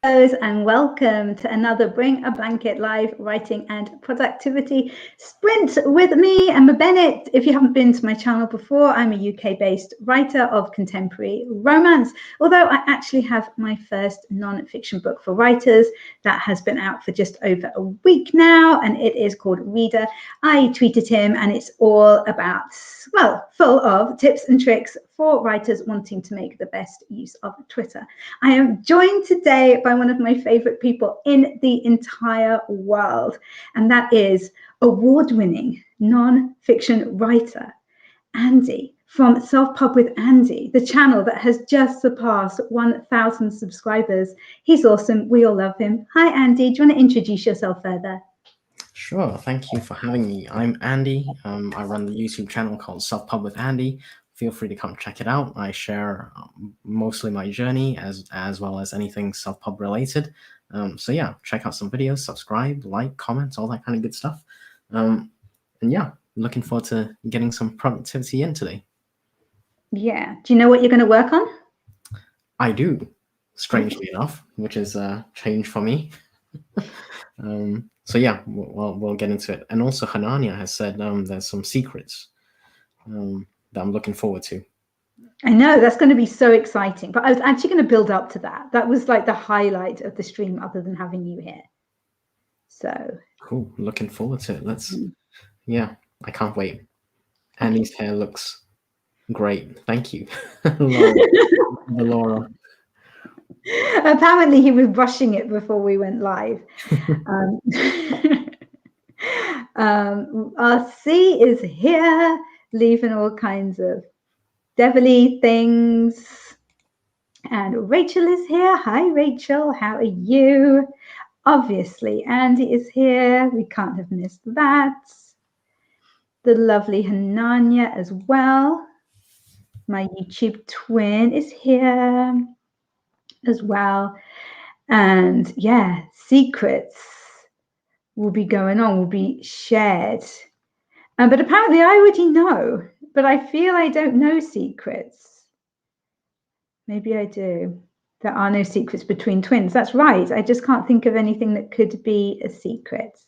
and welcome to another Bring a Blanket live writing and productivity sprint with me, Emma Bennet. If you haven't been to my channel before, I'm a UK-based writer of contemporary romance, although I actually have my first non-fiction book for writers that has been out for just over a week now, and it is called Reader. I tweeted him, and it's all about, well, full of tips and tricks for writers wanting to make the best use of Twitter. I am joined today by one of my favorite people in the entire world, and that is award-winning non-fiction writer Andy from Self-Pub with Andy, the channel that has just surpassed 1,000 subscribers. He's awesome. We all love him. Hi, Andy. Do you want to introduce yourself further? Sure. Thank you for having me. I'm Andy. I run the YouTube channel called Self-Pub with Andy. Feel free to come check it out. I share mostly my journey as well as anything self-pub related. So yeah, check out some videos, subscribe, like, comment, all that kind of good stuff. And yeah, looking forward to getting some productivity in today. Yeah. Do you know what you're going to work on? I do, strangely enough, which is a change for me. So yeah, we'll get into it. And also Hanania has said there's some secrets that I'm looking forward to. I know, that's going to be so exciting, but I was actually going to build up to that. That was like the highlight of the stream other than having you here. So cool. Looking forward to it. Yeah, I can't wait. Annie's hair looks great. Thank you. Laura. Apparently he was brushing it before we went live. RC is here, leaving all kinds of devilly things. And Rachel is here. Hi, Rachel. How are you? Obviously, Andy is here. We can't have missed that. The lovely Hanania as well. My YouTube twin is here as well. And yeah, secrets will be going on, will be shared. But apparently I already know, but I feel I don't know secrets. Maybe I do. There are no secrets between twins. That's right. I just can't think of anything that could be a secret.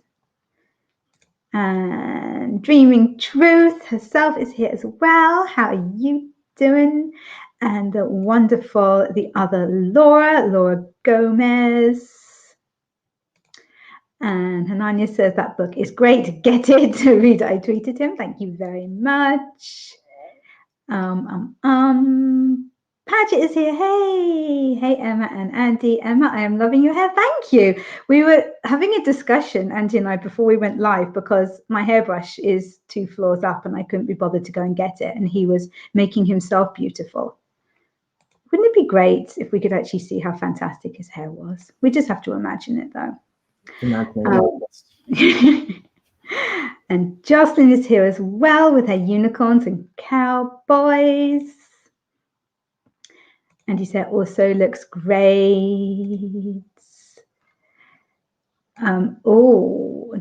And Dreaming Truth herself is here as well. How are you doing? And the wonderful, the other Laura Gomez. And Hanania says that book is great. Get it. Read it. I tweeted him. Thank you very much. Paget is here. Hey, Emma and Andy. Emma, I am loving your hair. Thank you. We were having a discussion, Andy and I, before we went live, because my hairbrush is 2 floors up and I couldn't be bothered to go and get it. And he was making himself beautiful. Wouldn't it be great if we could actually see how fantastic his hair was? We just have to imagine it, though. And Jocelyn is here as well with her unicorns and cowboys. And his hair also looks great.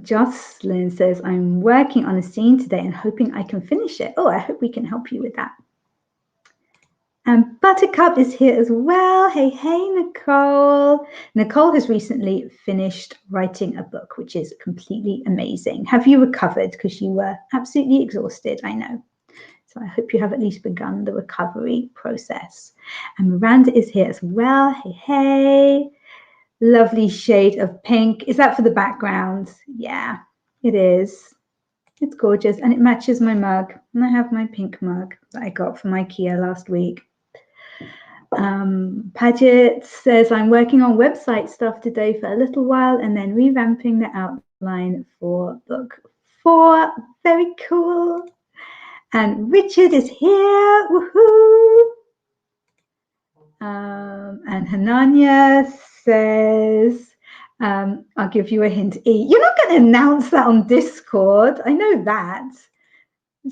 Jocelyn says, I'm working on a scene today and hoping I can finish it. Oh, I hope we can help you with that. And Buttercup is here as well. Hey, Nicole. Nicole has recently finished writing a book, which is completely amazing. Have you recovered? Because you were absolutely exhausted, I know. So I hope you have at least begun the recovery process. And Miranda is here as well. Hey. Lovely shade of pink. Is that for the background? Yeah, it is. It's gorgeous. And it matches my mug. And I have my pink mug that I got from IKEA last week. Paget says, I'm working on website stuff today for a little while and then revamping the outline for book 4. Very cool. And Richard is here. Woohoo! And Hanania says, I'll give you a hint. E. You're not going to announce that on Discord. I know that.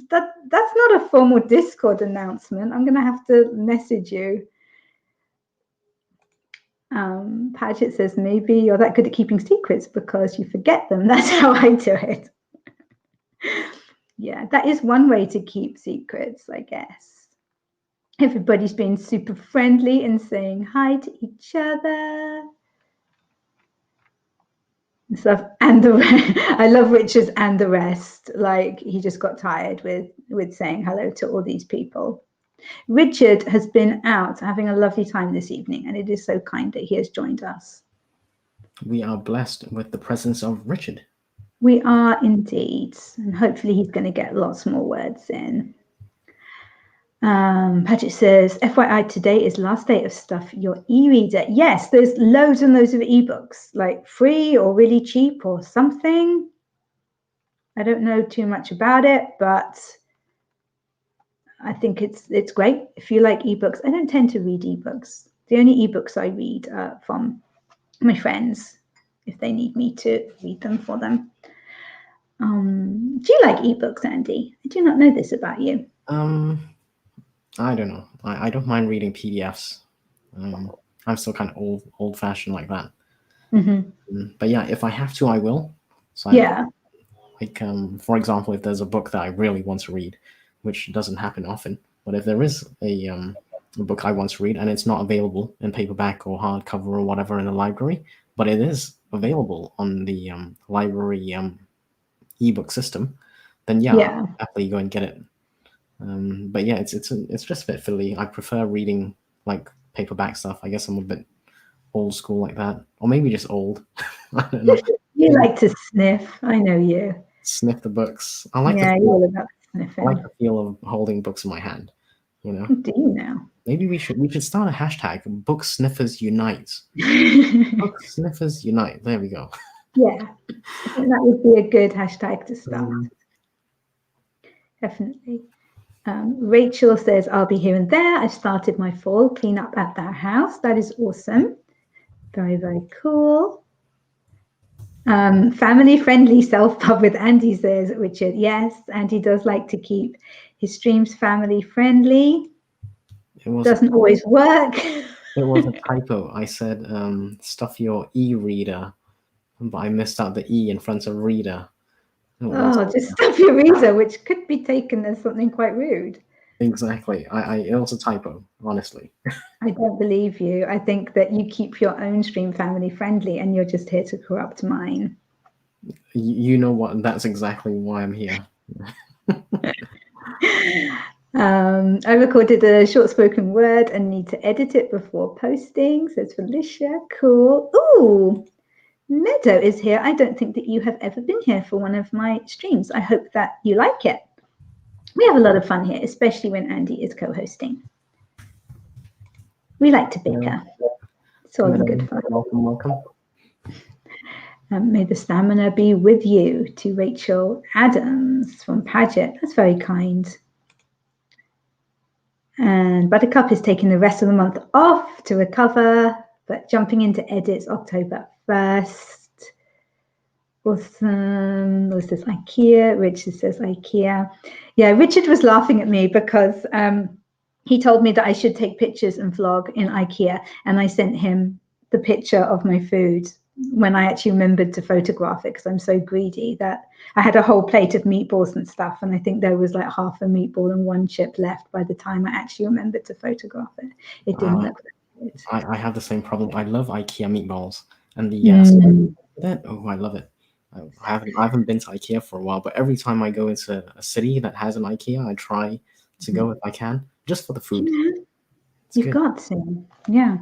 That's not a formal Discord announcement. I'm going to have to message you. Paget says, maybe you're that good at keeping secrets because you forget them. That's how I do it. Yeah, that is one way to keep secrets, I guess. Everybody's being super friendly and saying hi to each other. stuff. And I love Richard's and the rest. Like he just got tired with saying hello to all these people. Richard has been out having a lovely time this evening, and it is so kind that he has joined us. We are blessed with the presence of Richard. We are indeed, and hopefully he's going to get lots more words in. Patrick says, FYI, today is last day of Stuff Your e-reader. Yes, there's loads and loads of ebooks, like free or really cheap or something. I don't know too much about it, but I think it's great. If you like ebooks, I don't tend to read ebooks. The only ebooks I read are from my friends, if they need me to read them for them. Do you like ebooks, Andy? I do not know this about you. I don't know. I don't mind reading PDFs. I'm still kind of old-fashioned like that. But yeah, if I have to, I will. So Yeah. Like, for example, if there's a book that I really want to read, which doesn't happen often, but if there is a book I want to read and it's not available in paperback or hardcover or whatever in the library, but it is available on the library ebook system, then yeah, Yeah. I'll happily go and get it. But yeah, it's just a bit fiddly. I prefer reading like paperback stuff. I guess I'm a bit old school like that, or maybe just old. I don't know. You Maybe like to sniff. I know you. sniff the books. I like Yeah, the you're all feel. about I sniffing. like the feel of holding books in my hand. You know, Do you now? maybe we should start a hashtag. Book sniffers unite. Book sniffers unite. There we go. Yeah, I think that would be a good hashtag to start. Definitely. Rachel says, I'll be here and there. I've started my fall cleanup at their house. That is awesome. Very, very cool. Family friendly self-pub with Andy, says Richard. Yes, Andy does like to keep his streams family friendly. Doesn't always work. It was a typo. I said stuff your e-reader, but I missed out the e in front of reader. Just stuff your reader, which could be taken as something quite rude. Exactly. It was a typo, honestly. I don't believe you. I think that you keep your own stream family friendly and you're just here to corrupt mine. You know what? That's exactly why I'm here. I recorded a short spoken word and need to edit it before posting, says Felicia. Cool. Ooh, Meadow is here. I don't think that you have ever been here for one of my streams. I hope that you like it. We have a lot of fun here, especially when Andy is co-hosting. We like to bicker. It's all in good fun. Welcome. May the stamina be with you, to Rachel Adams from Paget. That's very kind. And Buttercup is taking the rest of the month off to recover, but jumping into edits October 1st. Awesome. What's this? IKEA. Richard says IKEA. Yeah, Richard was laughing at me because he told me that I should take pictures and vlog in IKEA, and I sent him the picture of my food when I actually remembered to photograph it because I'm so greedy that I had a whole plate of meatballs and stuff, and I think there was like half a meatball and one chip left by the time I actually remembered to photograph it. It didn't look very good. I have the same problem. I love IKEA meatballs and the I love it. I haven't been to IKEA for a while, but every time I go into a city that has an IKEA, I try to go if I can, just for the food. You've got to, yeah.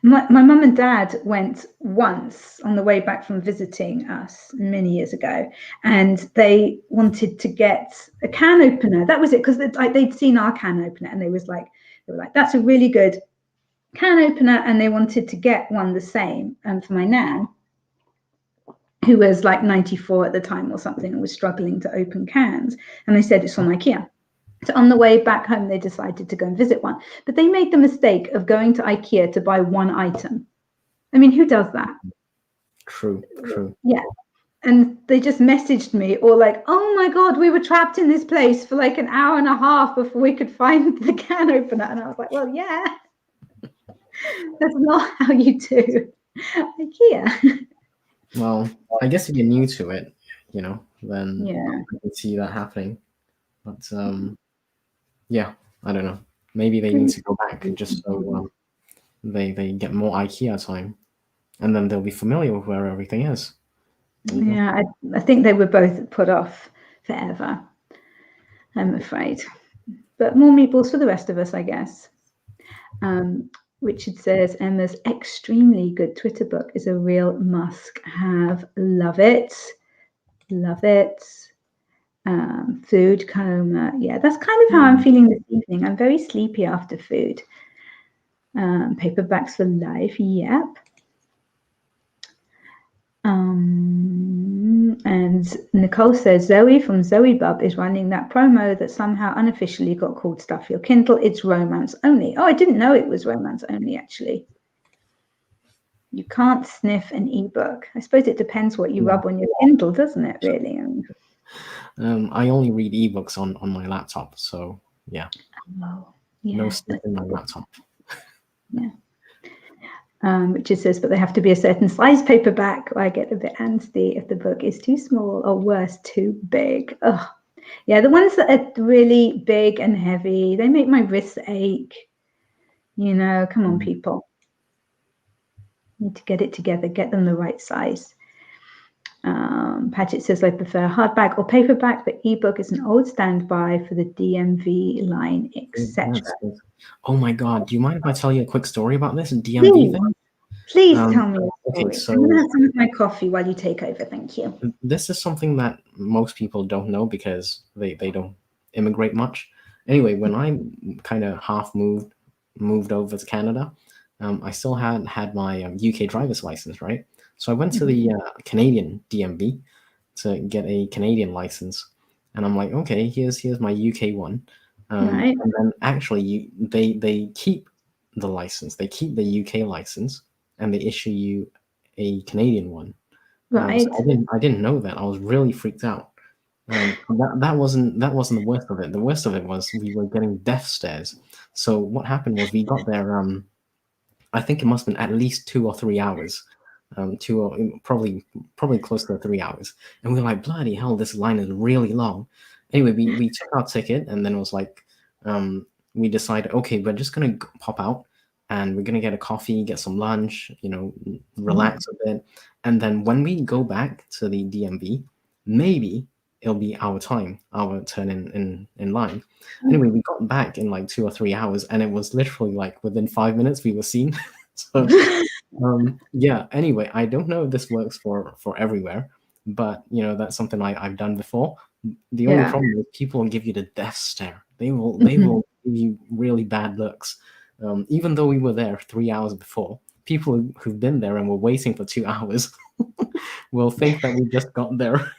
My mum and dad went once on the way back from visiting us many years ago, and they wanted to get a can opener. That was it, because they'd seen our can opener, and they were like, that's a really good can opener, and they wanted to get one the same for my nan, who was like 94 at the time or something and was struggling to open cans. And they said it's from IKEA. So on the way back home, they decided to go and visit one. But they made the mistake of going to IKEA to buy one item. I mean, who does that? True. Yeah. And they just messaged me or like, oh my God, we were trapped in this place for like an hour and a half before we could find the can opener. And I was like, well, yeah, that's not how you do IKEA. Well, I guess if you're new to it, then Yeah. I can see that happening. But yeah, I don't know. Maybe they need to go back just so they get more IKEA time, and then they'll be familiar with where everything is. Yeah, I think they were both put off forever, I'm afraid. But more meatballs for the rest of us, I guess. Richard says Emma's extremely good Twitter book is a real must-have. Love it. Love it. Food coma. Yeah, that's kind of how I'm feeling this evening. I'm very sleepy after food. Paperbacks for life. Yep. And Nicole says Zoe from Zoe Bub is running that promo that somehow unofficially got called Stuff Your Kindle. It's romance only. Oh, I didn't know it was romance only, actually. You can't sniff an ebook. I suppose it depends what you rub on your Kindle, doesn't it, really? I only read ebooks on my laptop, so yeah. Oh, yeah. No stuff in my laptop. Yeah. Richard says, but they have to be a certain size paperback, or I get a bit antsy if the book is too small or worse, too big. Oh, yeah, the ones that are really big and heavy, they make my wrists ache. You know, come on, people. Need to get it together, get them the right size. Paget says, I prefer hardback or paperback, but ebook is an old standby for the DMV line, etc. Oh my God, do you mind if I tell you a quick story about this DMV thing? Please tell me a story. Okay, so I'm going to have some of my coffee while you take over. Thank you. This is something that most people don't know because they don't immigrate much. Anyway, when I kind of half moved over to Canada, I still had my UK driver's license, right? So I went to the Canadian DMV to get a Canadian license, and I'm like, okay, here's my UK one. Right. And then actually, they keep the license, they keep the UK license, and they issue you a Canadian one. Right. So I didn't know that. I was really freaked out. That wasn't the worst of it. The worst of it was we were getting death stares. So what happened was we got there. I think it must have been at least 2 or 3 hours. Probably close to 3 hours. And we were like, bloody hell, this line is really long. Anyway, we took our ticket, and then it was like, we decided, okay, we're just gonna pop out, and we're gonna get a coffee, get some lunch, relax a bit, and then when we go back to the DMV, maybe it'll be our turn in line. Anyway, we got back in like 2 or 3 hours, and it was literally like within 5 minutes we were seen. So yeah, anyway, I don't know if this works for everywhere, but that's something I've done before. The only problem is people will give you the death stare. They will give you really bad looks. Even though we were there 3 hours before, people who've been there and were waiting for 2 hours will think that we just got there.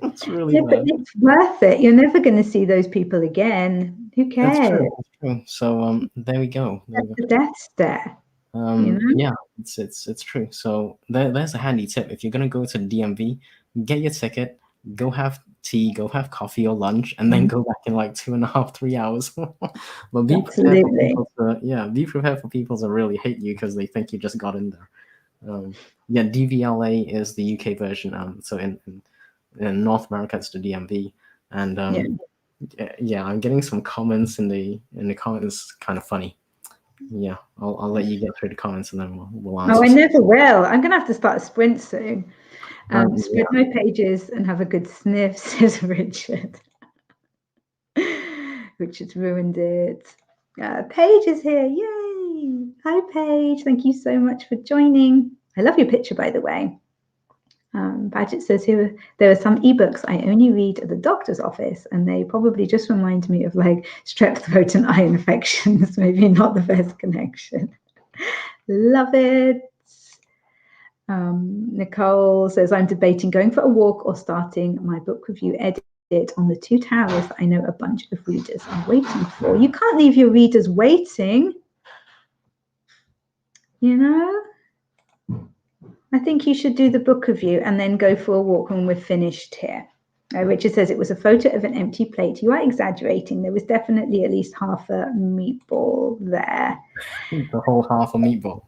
It's really bad. But it's worth it. You're never going to see those people again. Who cares? That's true. So there we go. That's the death stare. Yeah, it's true. So there's a handy tip. If you're gonna go to the DMV, get your ticket, go have tea, go have coffee or lunch, and then go back in like 2.5, 3 hours. But be prepared for people to really hate you because they think you just got in there. Yeah, DVLA is the UK version. So in North America, it's the DMV, and yeah, I'm getting some comments in the comments. Kind of funny. Yeah, I'll let you get through the comments and then we'll answer. Oh, I never will. I'm going to have to start a sprint soon. Spread my pages and have a good sniff, says Richard. Richard's ruined it. Paige is here. Yay. Hi, Paige. Thank you so much for joining. I love your picture, by the way. Badgett says here there are some ebooks I only read at the doctor's office, and they probably just remind me of like strep throat and eye infections. Maybe not the best connection. Love it. Nicole says I'm debating going for a walk or starting my book review edit on the 2 towers that I know a bunch of readers are waiting for. You can't leave your readers waiting. I think you should do the book review and then go for a walk when we're finished here. Richard says it was a photo of an empty plate. You are exaggerating. There was definitely at least half a meatball there. The whole half a meatball.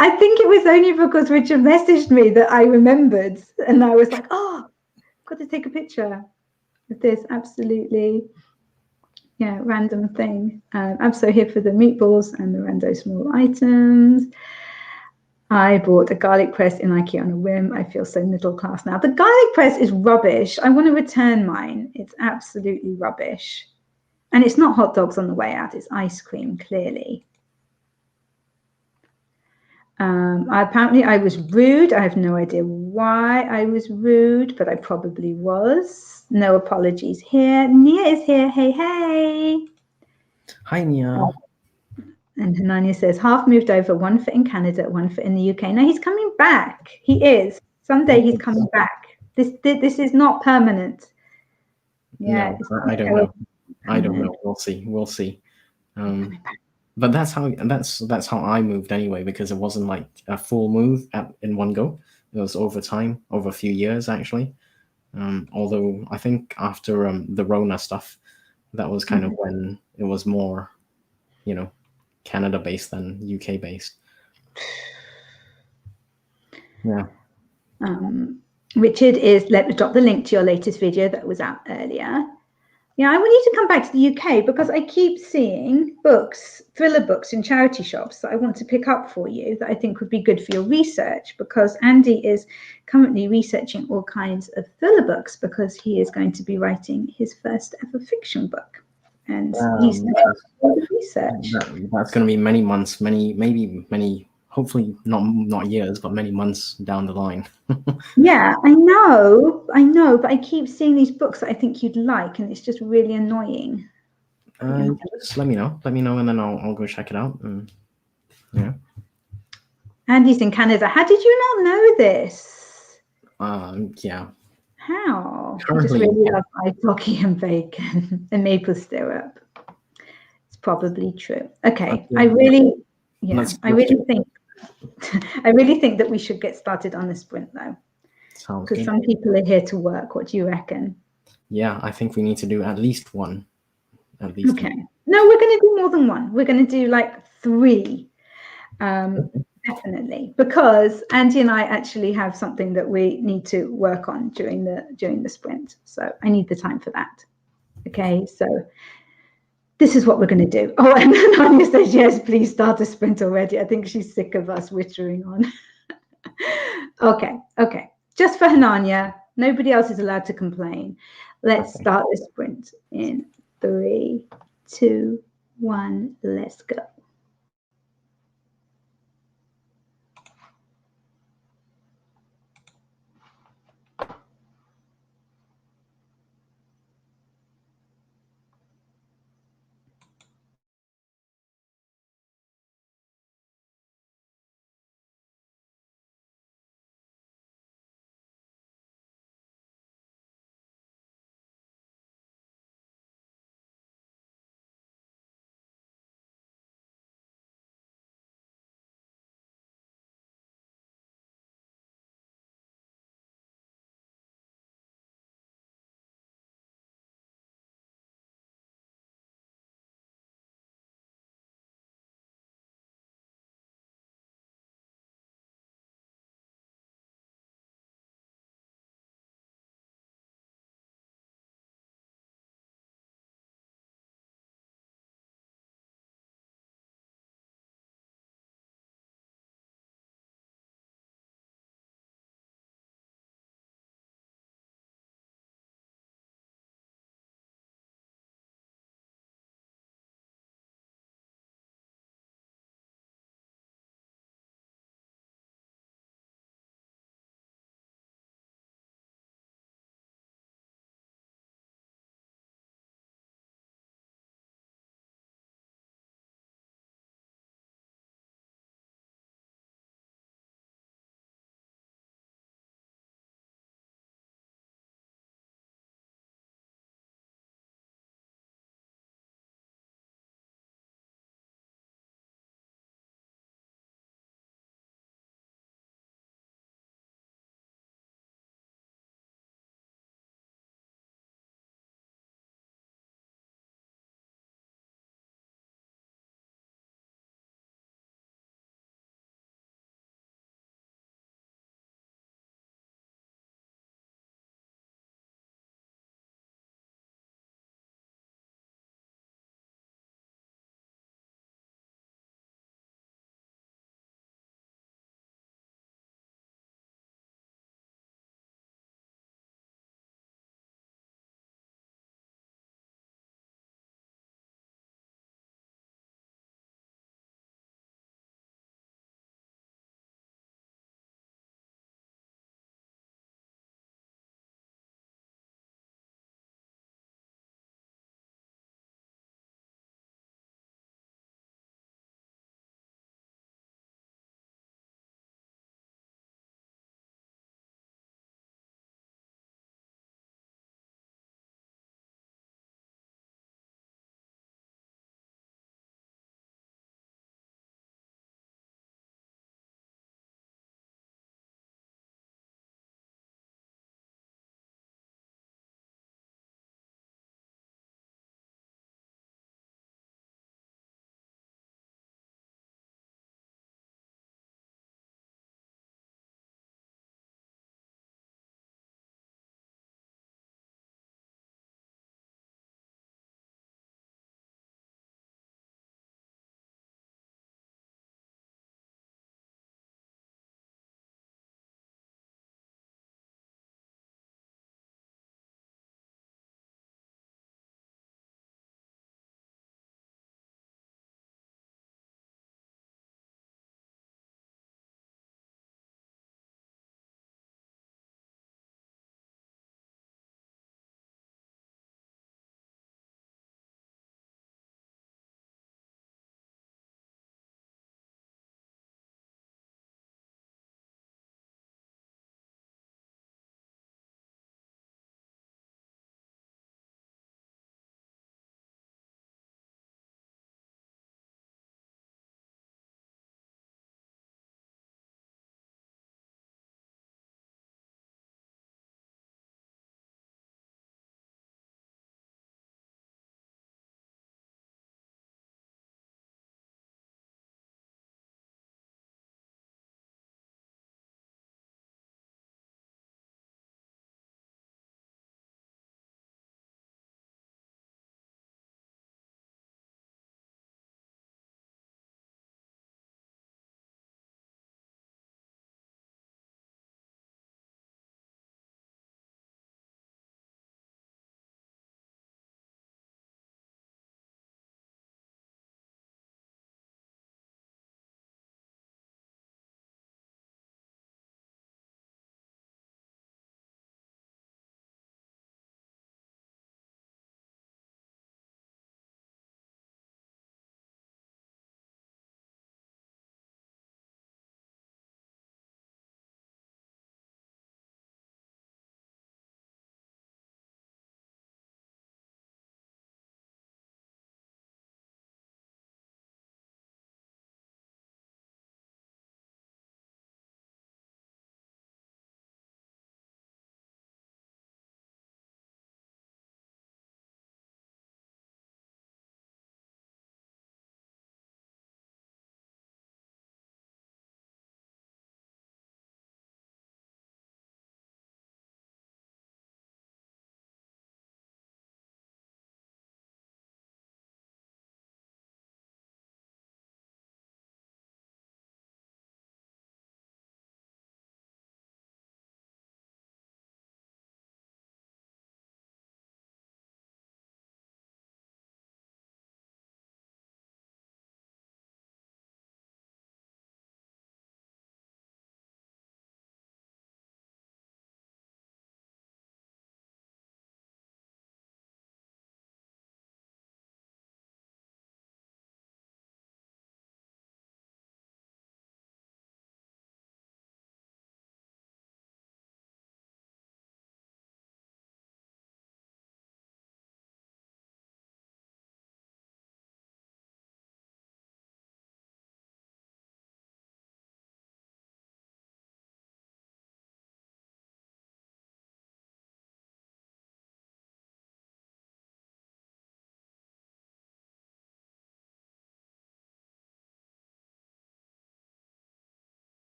I think it was only because Richard messaged me that I remembered. And I was like, oh, I've got to take a picture of this. Absolutely. Yeah, random thing. I'm so here for the meatballs and the rando small items. I bought a garlic press in IKEA on a whim. I feel so middle class now. The garlic press is rubbish. I want to return mine. It's absolutely rubbish. And it's not hot dogs on the way out. It's ice cream, clearly. Apparently I was rude. I have no idea why I was rude, but I probably was. No apologies here. Nia is here. Hey, hey. Hi, Nia. And Hanania says, half moved over, 1 foot in Canada, 1 foot in the UK. No, he's coming back. He is. Someday he's coming back. This is not permanent. Yeah. No, I don't know. I don't know. We'll see. We'll see. But that's how I moved anyway, because it wasn't like a full move in one go. It was over time, over a few years actually. Although I think after the Rona stuff, that was kind of when it was more, Canada based than UK based. Yeah. Richard let me drop the link to your latest video that was out earlier. Yeah, I want you to come back to the UK because I keep seeing books, thriller books in charity shops that I want to pick up for you that I think would be good for your research, because Andy is currently researching all kinds of thriller books because he is going to be writing his first ever fiction book. And he's research. That's going to be many months, hopefully not years, but many months down the line. Yeah, I know, but I keep seeing these books that I think you'd like, and it's just really annoying. Just let me know, and then I'll go check it out. Yeah. Andy's in Canada. How did you not know this? Yeah. How? I just really love ice hockey and bacon and maple syrup. It's probably true. Okay, I really think that we should get started on the sprint though. Because some people are here to work. What do you reckon? Yeah, I think we need to do at least one. Okay. No, we're going to do more than one. We're going to do like 3. Definitely, because Andy and I actually have something that we need to work on during the sprint. So I need the time for that. Okay, so this is what we're going to do. Oh, and Anya says, yes, please start a sprint already. I think she's sick of us whittering on. Okay. Just for Hananya, nobody else is allowed to complain. Let's start the sprint in 3, 2, 1, let's go.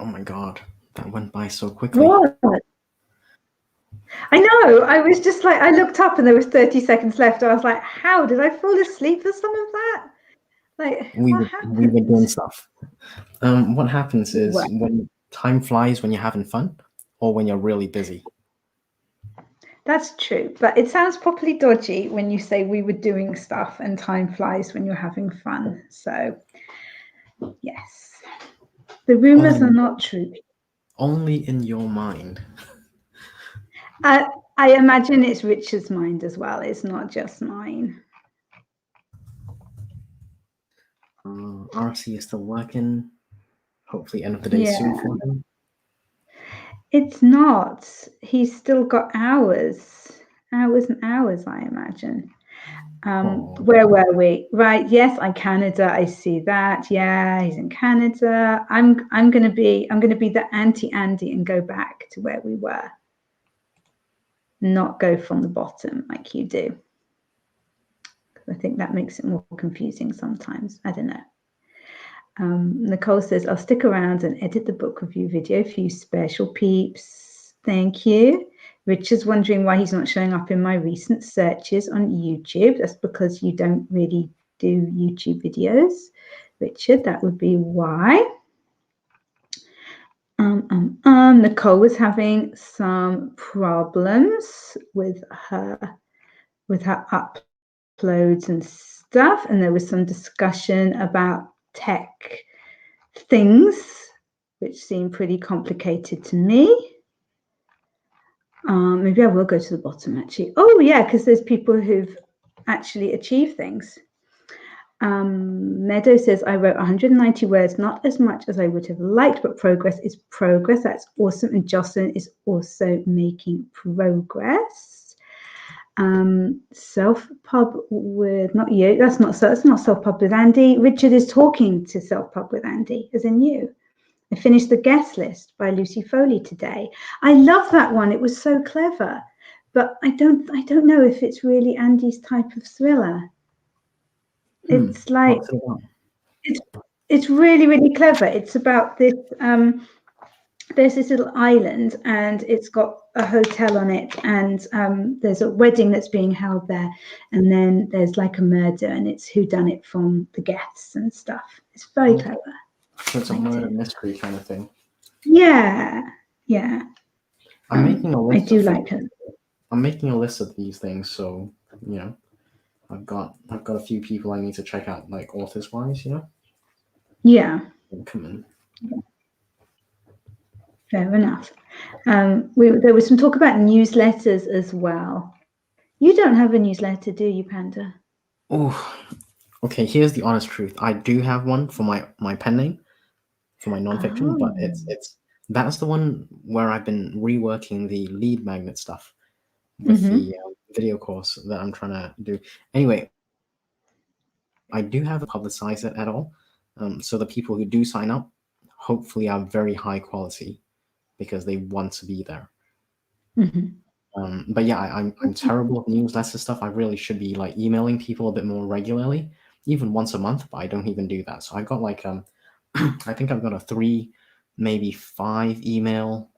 Oh my God, that went by so quickly. What? I know. I was just like, I looked up and there was 30 seconds left. I was like, how did I fall asleep for some of that? Like, what We were doing happened? stuff. What happens is Well, when time flies when you're having fun, or when you're really busy. that's true, but it sounds properly dodgy when you say we were doing stuff and time flies when you're having fun. So, yes, the rumors are not true. Only in your mind. I imagine it's Richard's mind as well. It's not just mine. RC is still working. Hopefully, end of the day soon for him. It's not. He's still got hours and hours, I imagine. Where were we? Right. Yes, I'm Canada. I see that. Yeah, he's in Canada. I'm gonna be the anti-Andy and go back to where we were. Not go from the bottom like you do. I think that makes it more confusing sometimes. I don't know. Nicole says, I'll stick around and edit the book review video for you special peeps. Thank you. Richard's wondering why he's not showing up in my recent searches on YouTube. That's because you don't really do YouTube videos, Richard. That would be why. Nicole was having some problems with her uploads and stuff, and there was some discussion about tech things, which seem pretty complicated to me. Maybe I will go to the bottom actually. Oh yeah, because there's people who've actually achieved things. Meadow says, I wrote 190 words, not as much as I would have liked, but progress is progress. That's awesome. And Jocelyn is also making progress. Self-pub with, not you, that's not self-pub with Andy. Richard is talking to self-pub with Andy, as in you. I finished The Guest List by Lucy Foley today. I love that one. It was so clever, but I don't know if it's really Andy's type of thriller. It's like it's really, really clever. It's about this. There's this little island, and it's got a hotel on it, and there's a wedding that's being held there, and then there's like a murder, and it's whodunit from the guests and stuff. It's very clever. So it's a murder mystery kind of thing. Yeah, yeah. I'm making a list. I do like her. I'm making a list of these things, so you know, I've got a few people I need to check out, like authors wise, you know. Yeah. Come in. Fair enough. There was some talk about newsletters as well. You don't have a newsletter, do you, Panda? Oh, okay. Here's the honest truth. I do have one for my pen name, for my nonfiction, but that's the one where I've been reworking the lead magnet stuff with the video course that I'm trying to do. Anyway, I do have to publicize it at all, so the people who do sign up, hopefully, are very high quality because they want to be there. But yeah, I'm terrible at newsletter stuff. I really should be like emailing people a bit more regularly, even once a month, but I don't even do that. So I've got like I think I've got a 3, maybe 5 email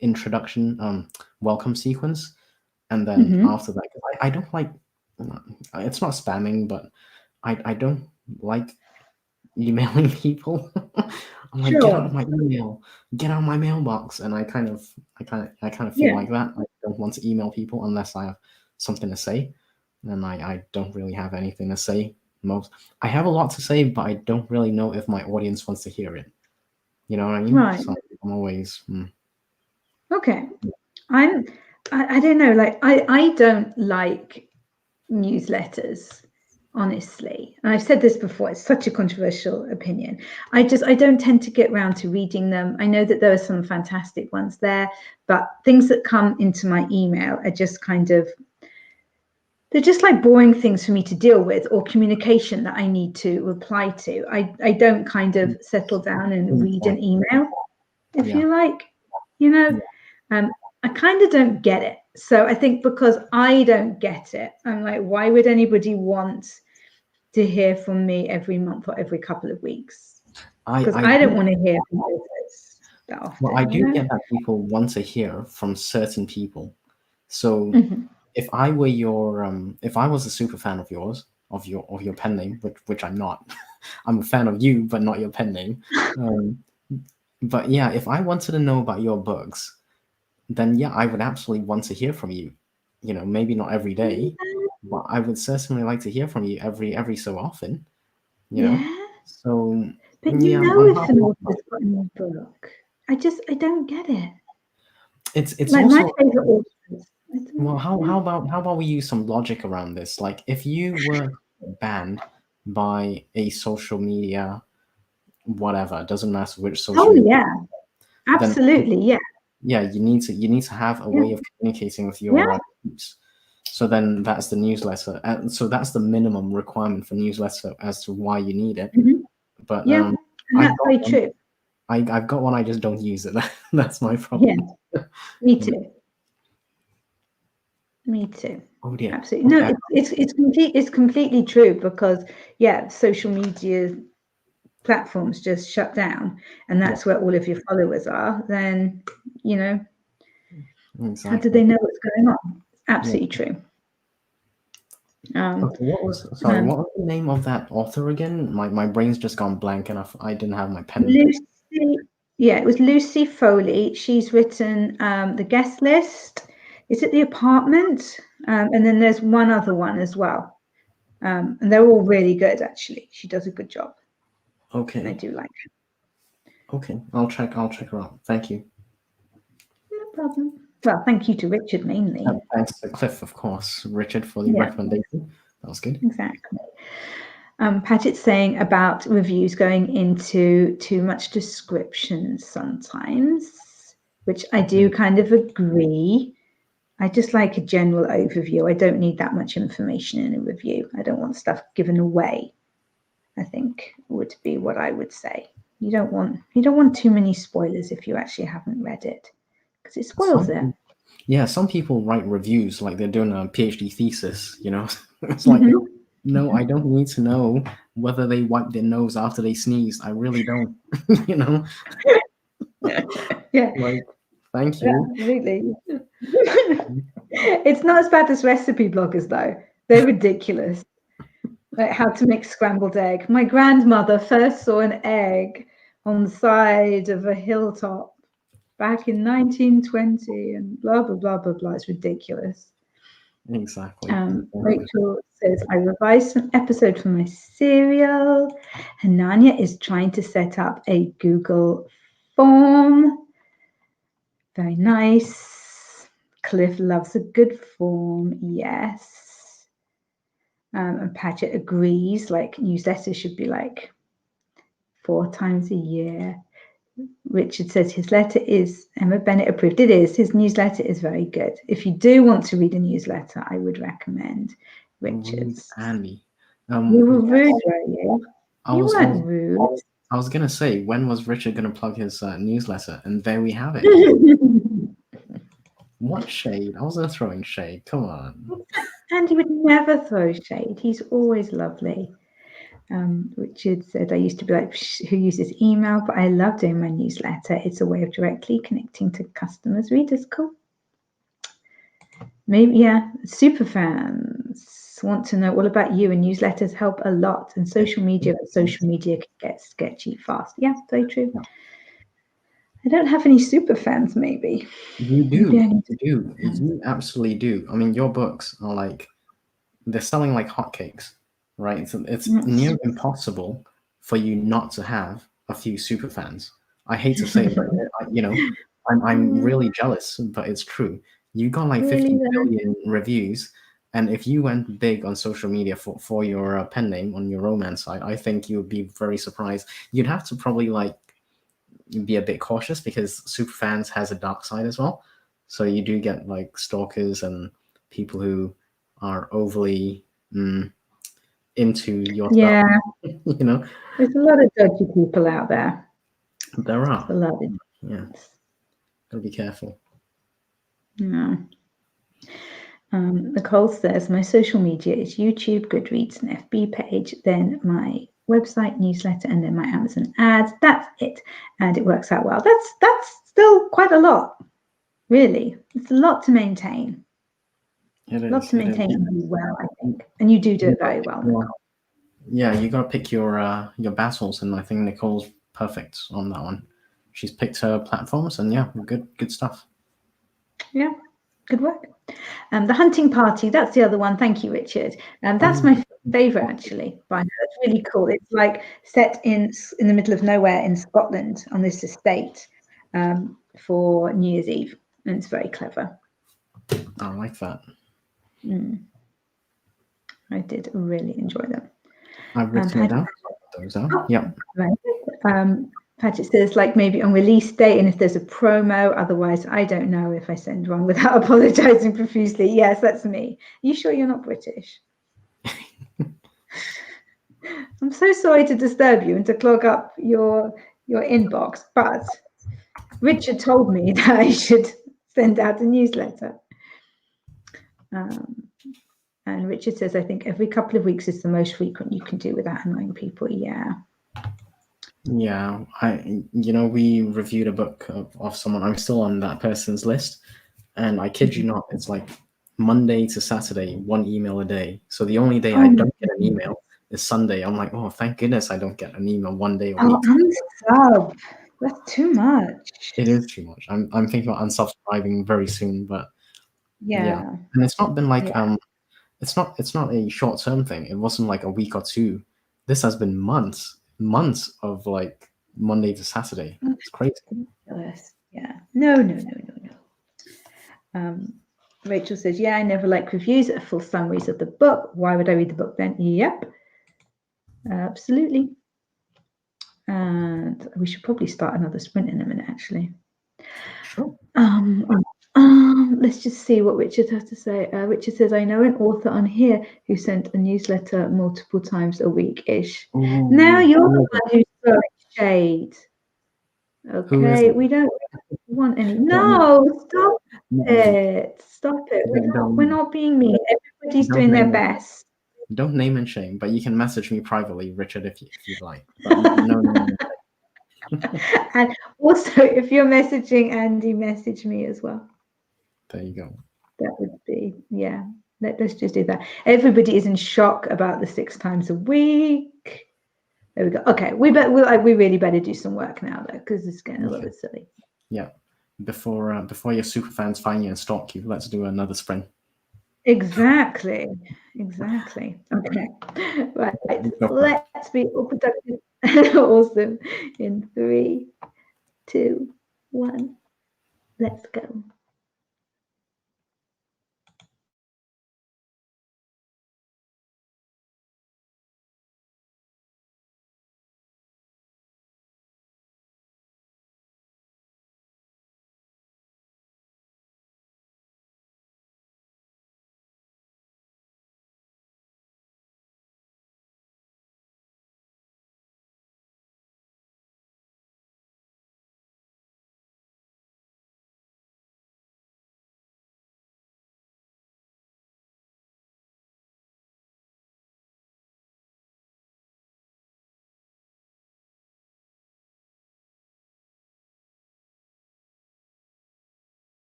introduction welcome sequence, and then after that, I don't like, it's not spamming, but I don't like emailing people. I'm like, get out of my email, get out of my mailbox, and I kind of feel like that. I don't want to email people unless I have something to say, and I don't really have anything to say. I have a lot to say, but I don't really know if my audience wants to hear it. You know what I mean? Right. So I'm always okay. I don't know. Like I don't like newsletters, honestly. And I've said this before. It's such a controversial opinion. I don't tend to get around to reading them. I know that there are some fantastic ones there, but things that come into my email are just kind of, they're just like boring things for me to deal with, or communication that I need to reply to. I don't kind of settle down and read an email, if you like, you know. I kind of don't get it. So I think because I don't get it, I'm like, why would anybody want to hear from me every month or every couple of weeks? Because I don't want to hear from others. that often. Well, I do you know? get that people want to hear from certain people. So Mhm. if I were your if I was a super fan of yours, of your pen name, which I'm not. I'm a fan of you, but not your pen name. But yeah, if I wanted to know about your books, then yeah, I would absolutely want to hear from you. You know, maybe not every day, but I would certainly like to hear from you every so often. You know, Yeah, so but yeah, if an author's got a new book, I don't get it. it's Like my also favorite authors. well, how about we use some logic around this? Like, if you were banned by a social media, whatever, it doesn't matter which social Oh media, yeah, then absolutely, yeah, yeah, you need to have a yeah, way of communicating with yeah. your peeps. So then that's the newsletter, and so that's the minimum requirement for newsletter as to why you need it. Mhm. But Yeah, and I've that's got very one. true. I've got one. I just don't use it. That's my Yeah, problem. me Yeah. too. Me too. Oh dear. Absolutely. No, Okay. it's completely true because yeah, social media platforms just shut down and Yeah. that's where all of your followers are, then you know, how do Exactly. they know what's going on? Yeah. Absolutely true. Okay, Um, what was the name of that author again? My brain's just gone blank and I didn't have my pen. Lucy, yeah, it was Lucy Foley. She's written The Guest List. Is it The Apartment? And then there's one other one as well. And they're all really good, actually. She does a good job. And I Okay. do like her. Okay. I'll check her out. Thank you. No problem. Well, thank you to Richard mainly. Thanks to Cliff, of course. Richard for the Yeah, recommendation. That was good. exactly. Paget's saying about reviews going into too much description sometimes, which I do kind of agree. I just like a general overview. I don't need that much information in a review. I don't want stuff given away, I think would be what I would say. You don't want too many spoilers if you actually haven't read it, because it spoils it. Yeah, some people write reviews like they're doing a PhD thesis, you know. It's like, Mhm. no, I don't need to know whether they wipe their nose after they sneeze. I really don't, you know. Yeah, Like, thank you. absolutely. It's not as bad as recipe bloggers though. They're ridiculous. Like how to make scrambled egg. My grandmother first saw an egg on the side of a hilltop back in 1920 and blah, blah, blah, blah, blah. It's ridiculous. Exactly. Rachel says, I revised an episode for my serial. Hanania is trying to set up a Google form. Very nice. Cliff loves a good form. Yes. And Paget agrees, like newsletters should be like 4 times a year. Richard says his letter is Emma Bennet approved. It is. His newsletter is very good. If you do want to read a newsletter, I would recommend Richard's. Andy. You were Yes, rude, were you? I You was, I was, weren't rude. I was gonna say, when was Richard gonna plug his newsletter? And there we have it. What shade? I wasn't throwing shade. Come on. And he would never throw shade. He's always lovely. Richard said, I used to be like, who uses email, but I love doing my newsletter. It's a way of directly connecting to customers, readers. Cool. Maybe, yeah, super fans want to know all about you, and newsletters help a lot. And social media can get sketchy fast. Yeah, very true. I don't have any super fans, maybe. You Maybe do. I need You to. do. You absolutely do. I mean, your books are like, they're selling like hotcakes, right? It's near impossible for you not to have a few super fans. I hate to say it, but you know, I'm really jealous, but it's true. You got like Really 50 though. billion reviews, and if you went big on social media for your pen name on your romance site, I think you would be very surprised. You'd have to probably like be a bit cautious because superfans has a dark side as well. So you do get like stalkers and people who are overly into your stuff. Yeah, You know, there's a lot of dodgy people out there. there There's a are. lot. Yeah, gotta be careful. No. Nicole says my social media is YouTube, Goodreads, and FB page. Then my website, newsletter, and then my Amazon ads. That's it, and it works out well. That's still quite a lot, really. It's a lot to maintain. It A lot is. to It is. maintain and do well, I think, and you do it very well, Nicole. Yeah, you gotta pick your battles, and I think Nicole's perfect on that one. She's picked her platforms, and yeah, good stuff. Yeah, good work. The Hunting Party, that's the other one. Thank you, Richard. That's my favorite, actually, by her. It's really cool. It's like set in the middle of nowhere in Scotland on this estate for New Year's Eve, and it's very clever. I like that. I did really enjoy them. I've written it down. Those are. Yeah. Right. Paget says, like, maybe on release date, and if there's a promo. Otherwise, I don't know if I send one without apologizing profusely. Yes, that's me. Are you sure you're not British? I'm so sorry to disturb you and to clog up your inbox, but Richard told me that I should send out a newsletter. And Richard says, I think every couple of weeks is the most frequent you can do without annoying people. Yeah. Yeah, we reviewed a book of someone. I'm still on that person's list, and I kid you not, it's like Monday to Saturday, one email a day. So the only day I don't get an email is Sunday. I'm like, oh, thank goodness I don't get an email one day a week. Unsub. That's too much. It is too much. I'm thinking about unsubscribing very soon, but Yeah. And it's not been like it's not a short term thing. It wasn't like a week or two. This has been months of like Monday to Saturday. It's crazy. Yeah. No. Rachel says, yeah, I never like reviews or full summaries of the book. Why would I read the book then? Yep. Absolutely. And we should probably start another sprint in a minute, actually. Sure. Let's just see what Richard has to say. Richard says, I know an author on here who sent a newsletter multiple times a week-ish. Now you're the one who's throwing shade. Okay, we don't want any. No, stop it. Stop it. We're not being mean. Everybody's doing their best. Don't name and shame, but you can message me privately, Richard, if you'd like. But no. And also, if you're messaging Andy, message me as well. There you go. That would be, yeah. Let's just do that. Everybody is in shock about the 6 times a week. There we go. Okay, we really better do some work now, though, because it's getting a little bit silly. Yeah. Before your super fans find you and stalk you, let's do another sprint. Exactly. Okay. Right. Let's be all productive and awesome in 3, 2, 1. Let's go.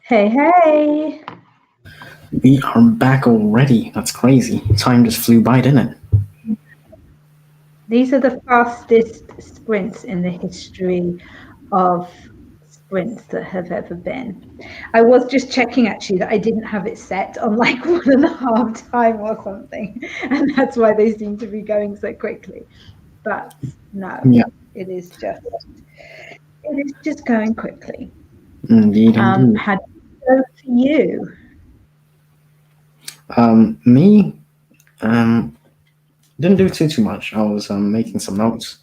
Hey, hey. We are back already. That's crazy. Time just flew by, didn't it? These are the fastest sprints in the history of sprints that have ever been. I was just checking actually that I didn't have it set on like 1.5 time or something, and that's why they seem to be going so quickly. But no, Yeah, it is just going quickly. indeed, indeed. How did it go for you? Me, didn't do too much. I was making some notes,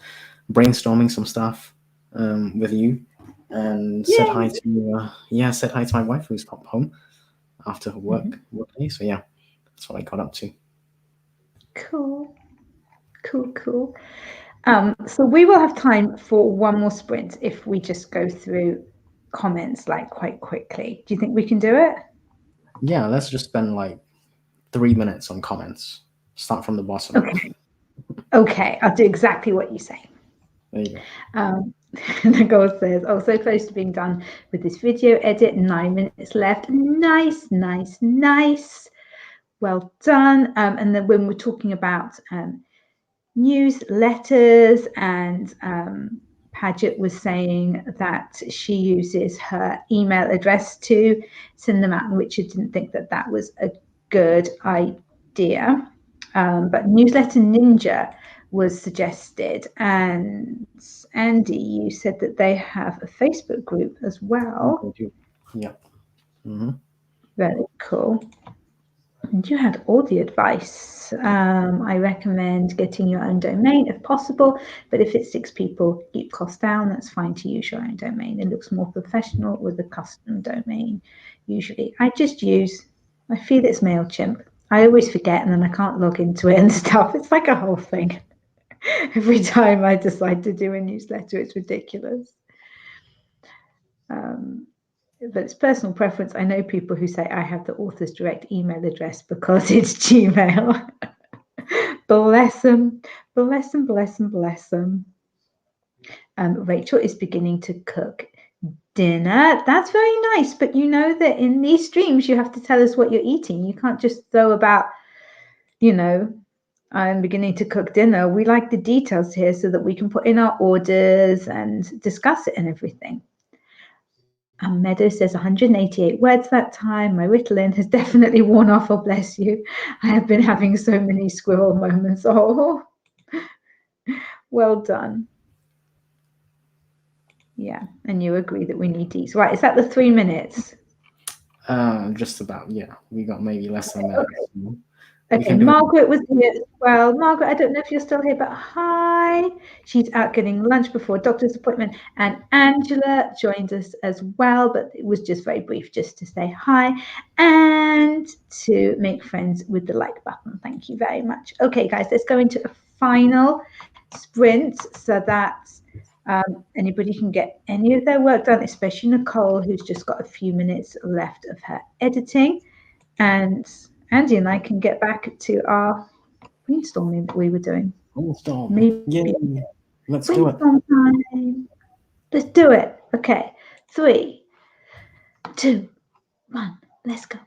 brainstorming some stuff with you, and said Yay! hi to said hi to my wife who's popped home after her Mhm. work day. So yeah, that's what I got up to. Cool, cool, cool. So we will have time for one more sprint if we just go through comments like quite quickly. Do you think we can do it? Yeah, let's just spend like 3 minutes on comments. Start from the bottom. Okay. Okay, I'll do exactly what you say. There you go. The goal says, oh, so close to being done with this video edit. 9 minutes left. Nice, nice, nice. Well done. And then when we're talking about newsletters, and Paget was saying that she uses her email address to send them out, and Richard didn't think that that was a good idea. But Newsletter Ninja was suggested, and Andy, you said that they have a Facebook group as well. Yeah. Mm-hmm. Very cool. And you had all the advice. I recommend getting your own domain if possible, but if it's 6 people, keep costs down. That's fine to use your own domain. It looks more professional with a custom domain. Usually, I feel it's MailChimp. I always forget and then I can't log into it and stuff. It's like a whole thing. Every time I decide to do a newsletter, it's ridiculous. But it's personal preference. I know people who say I have the author's direct email address because it's Gmail. Bless them, bless them, bless them, bless them. Rachel is beginning to cook dinner. That's very nice, but you know that in these streams you have to tell us what you're eating. You can't just throw about, I'm beginning to cook dinner. We like the details here so that we can put in our orders and discuss it and everything. Meadow says 188 words that time. My Ritalin has definitely worn off. Oh, bless you. I have been having so many squirrel moments. Oh, well done. Yeah, and you agree that we need these. Right, is that the 3 minutes? Just about. Yeah, we got maybe less than that. Okay. So we Okay, can do it. Margaret was here as well. Margaret, I don't know if you're still here, but hi. She's out getting lunch before a doctor's appointment. And Angela joined us as well, but it was just very brief, just to say hi and to make friends with the like button. Thank you very much. Okay, guys, let's go into a final sprint so that anybody can get any of their work done, especially Nicole, who's just got a few minutes left of her editing. And Andy and I can get back to our brainstorming that we were doing. Brainstorm. Maybe Yay. Let's do it. brainstorm time. Let's do it. Okay. 3, 2, 1. Let's go.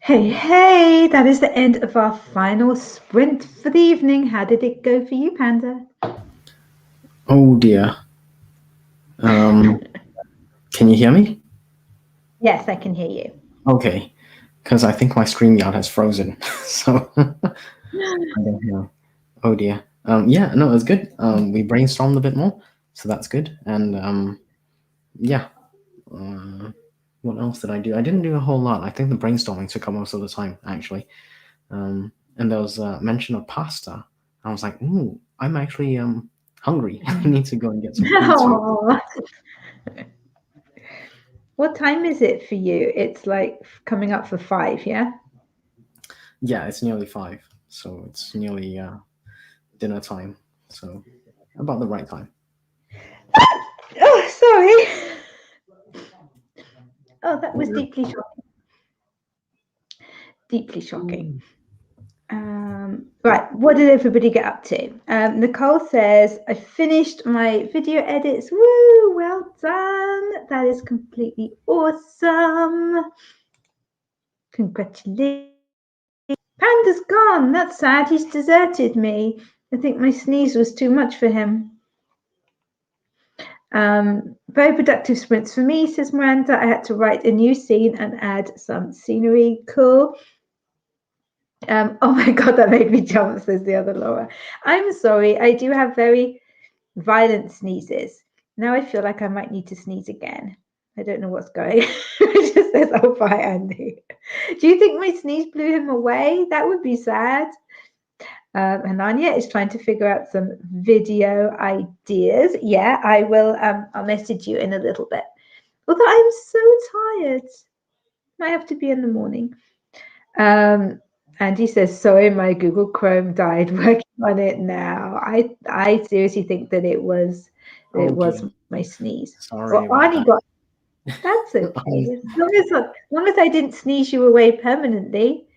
Hey, that is the end of our final sprint for the evening. How did it go for you, Panda? Oh dear. Can you hear me? Yes, I can hear you. Okay, because I think my StreamYard has frozen, so I don't know. Oh dear. Yeah, no, it was good. We brainstormed a bit more, so that's good. And yeah. What else did I do? I didn't do a whole lot. I think the brainstorming took up most of the time, actually. And there was a mention of pasta. I was like, ooh, I'm actually hungry. I need to go and get some food. Oh. What time is it for you? It's like coming up for 5, yeah? Yeah, it's nearly 5, so it's nearly dinner time. So about the right time. Oh, sorry. Oh, that was deeply shocking. Deeply shocking. Right, what did everybody get up to? Nicole says, I finished my video edits. Woo, well done. That is completely awesome. Congratulations. Panda's gone. That's sad. He's deserted me. I think my sneeze was too much for him. Very productive sprints for me, says Miranda. I had to write a new scene and add some scenery. Cool. Oh my God, that made me jump, says the other Laura. I'm sorry. I do have very violent sneezes. Now I feel like I might need to sneeze again. I don't know what's going on. It just says, oh, bye, Andy. Do you think my sneeze blew him away? That would be sad. Hanania is trying to figure out some video ideas. Yeah, I will. I'll message you in a little bit. Although I'm so tired. Might have to be in the morning. Andy says, sorry, my Google Chrome died. Working on it now. I seriously think that it was my sneeze. Sorry Well, about Arnie that. got. That's okay. As long as I didn't sneeze you away permanently,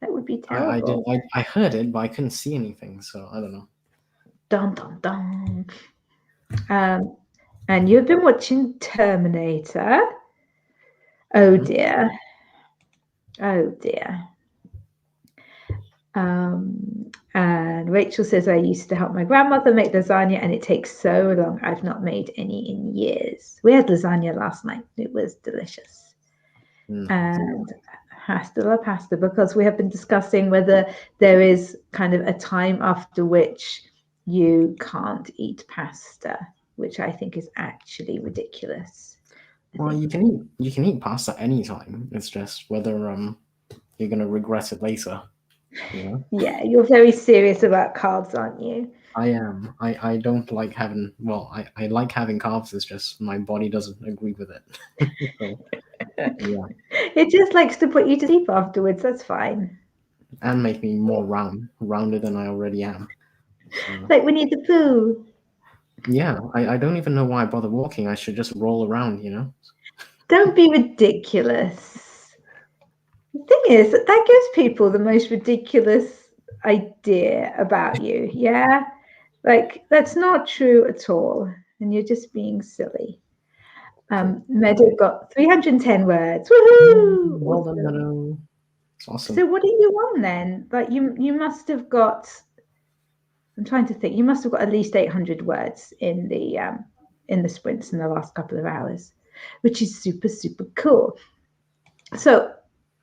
that would be terrible. I heard it, but I couldn't see anything, so I don't know. Dun dun dun. And you've been watching Terminator. Oh dear. Oh dear. And Rachel says, I used to help my grandmother make lasagna and it takes so long. I've not made any in years. We had lasagna last night. It was delicious. And pasta la pasta, because we have been discussing whether there is kind of a time after which you can't eat pasta, which I think is actually ridiculous. Well, you can eat pasta anytime. It's just whether you're gonna regret it later. You know? Yeah, you're very serious about carbs, aren't you? I am. I don't like having. Well, I like having carbs. It's just my body doesn't agree with it. So, yeah. It just likes to put you to sleep afterwards. That's fine. And make me more rounded than I already am. So, Like Winnie the Pooh. yeah, I don't even know why I bother walking. I should just roll around, you know? Don't be ridiculous. The thing is, that gives people the most ridiculous idea about you. Yeah? Like, that's not true at all. And you're just being silly. Meadow got 310 words. Woohoo! Well done, Meadow. It's awesome. So what are you on then? Like you must have got, I'm trying to think, you must have got at least 800 words in the sprints in the last couple of hours, which is super, super cool. So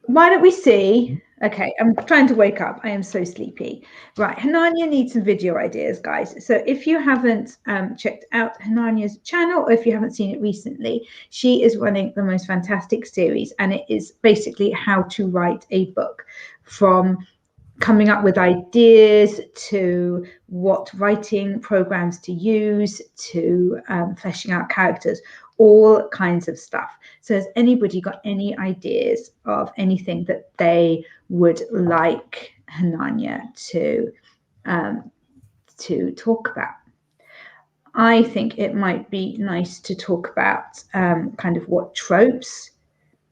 why don't we see? Okay, I'm trying to wake up. I am so sleepy. Right, Hanania needs some video ideas, guys. So if you haven't checked out Hanania's channel, or if you haven't seen it recently, she is running the most fantastic series, and it is basically how to write a book, from coming up with ideas to what writing programs to use to fleshing out characters, all kinds of stuff. So has anybody got any ideas of anything that they would like Hanania to talk about? I think it might be nice to talk about kind of what tropes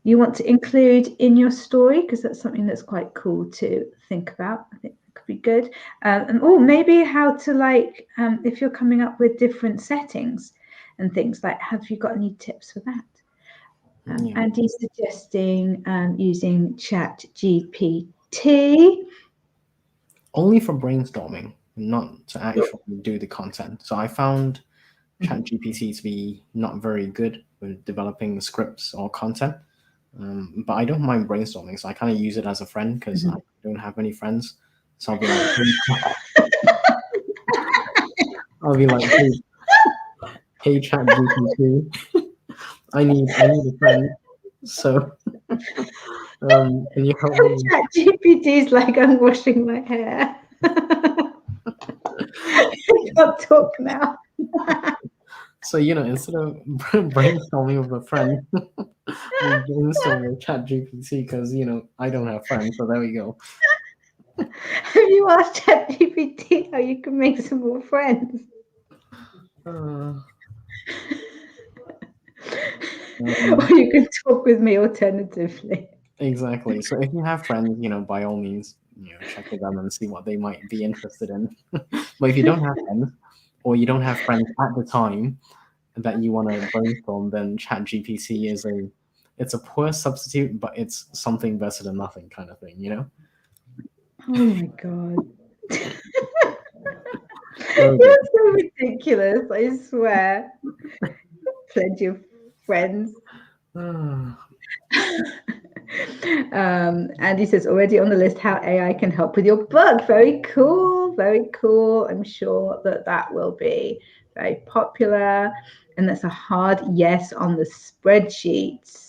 you want to include in your story, because that's something that's quite cool to think about. I think it could be good. And maybe how to, like, if you're coming up with different settings and things, like, have you got any tips for that? Yeah. And he's suggesting using Chat GPT. Only for brainstorming, not to actually do the content. So I found ChatGPT to be not very good with developing scripts or content. But I don't mind brainstorming, so I kind of use it as a friend because I don't have any friends. So I'll be like, hey ChatGPT, I need a friend. So can you help me? Chat GPT is like, I'm washing my hair. I can't talk now. So instead of brainstorming with a friend, we brainstorm with ChatGPT because I don't have friends. So there we go. Have you asked ChatGPT how you can make some more friends? Uh, Or you can talk with me alternatively. exactly. So if you have friends, by all means, check with them and see what they might be interested in. But if you don't have friends, or you don't have friends at the time that you want to brainstorm, then ChatGPT it's a poor substitute, but it's something better than nothing kind of thing. Oh my God. Very You're good. so ridiculous, I swear. Plenty of friends. Andy says, already on the list how AI can help with your book. Very cool, very cool. I'm sure that will be very popular. And that's a hard yes on the spreadsheets.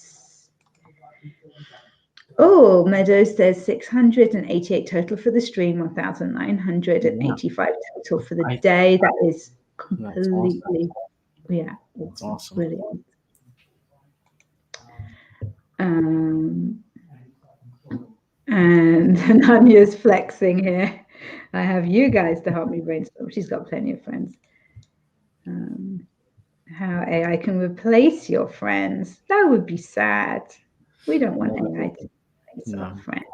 Oh, Meadows says 688 total for the stream, 1,985 total for the day. That is That's awesome. completely, yeah, That's awesome. brilliant. And Nanya's flexing here. I have you guys to help me brainstorm. She's got plenty of friends. How AI can replace your friends. That would be sad. We don't want AI to replace our friends.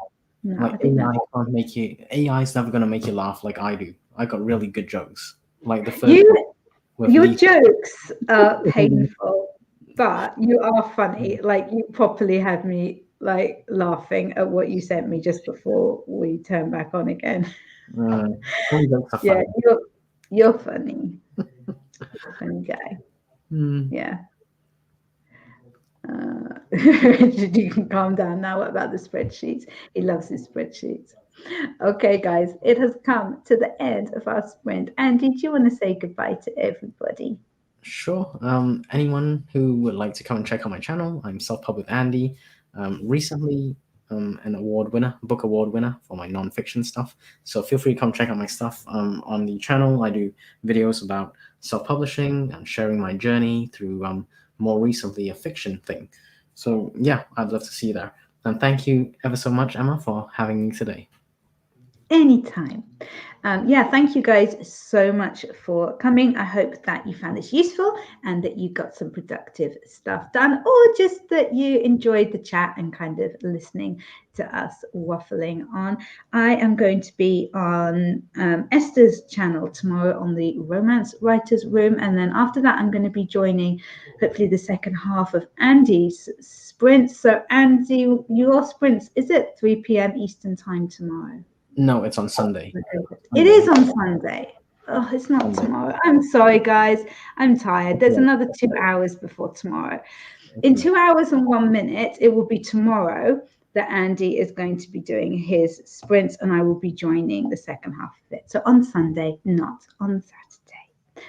No, I Like think AI that's can't make you. AI is never gonna make you laugh like I do. I got really good jokes. Like the first one with your Lisa. jokes are painful, but you are funny. Like you properly had me like laughing at what you sent me just before we turn back on again. Some jokes are Yeah, funny. you're funny. You're a funny guy. Yeah. Richard, you can calm down now. What about the spreadsheets? He loves his spreadsheets. Okay, guys, it has come to the end of our sprint. Andy, do you want to say goodbye to everybody? Sure. Anyone who would like to come and check out my channel, I'm Self-Pub with Andy. Recently, an book award winner for my non-fiction stuff. So feel free to come check out my stuff. On the channel, I do videos about self-publishing and sharing my journey through more recently a fiction thing. So yeah, I'd love to see you there. And thank you ever so much, Emma, for having me today. Anytime. Yeah, thank you guys so much for coming. I hope that you found this useful and that you got some productive stuff done, or just that you enjoyed the chat and kind of listening to us waffling on. I am going to be on Esther's channel tomorrow on the Romance Writers Room. And then after that, I'm going to be joining hopefully the second half of Andy's sprints. So Andy, your sprints, is it 3 p.m. Eastern time tomorrow? No, it's on Sunday. It is on Sunday. Oh, it's not tomorrow. I'm sorry, guys. I'm tired. There's another 2 hours before tomorrow. In 2 hours and 1 minute, it will be tomorrow that Andy is going to be doing his sprints, and I will be joining the second half of it. So on Sunday, not on Saturday,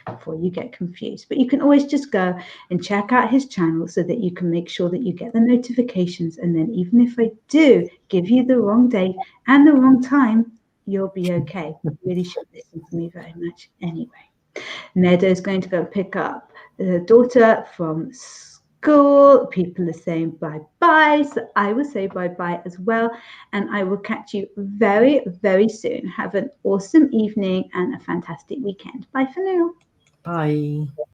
before you get confused. But you can always just go and check out his channel so that you can make sure that you get the notifications. And then even if I do give you the wrong date and the wrong time, you'll be okay. You really should listen to me very much anyway. Neda is going to go pick up the daughter from school. People are saying bye-bye, so I will say bye-bye as well. And I will catch you very, very soon. Have an awesome evening and a fantastic weekend. Bye for now. Bye.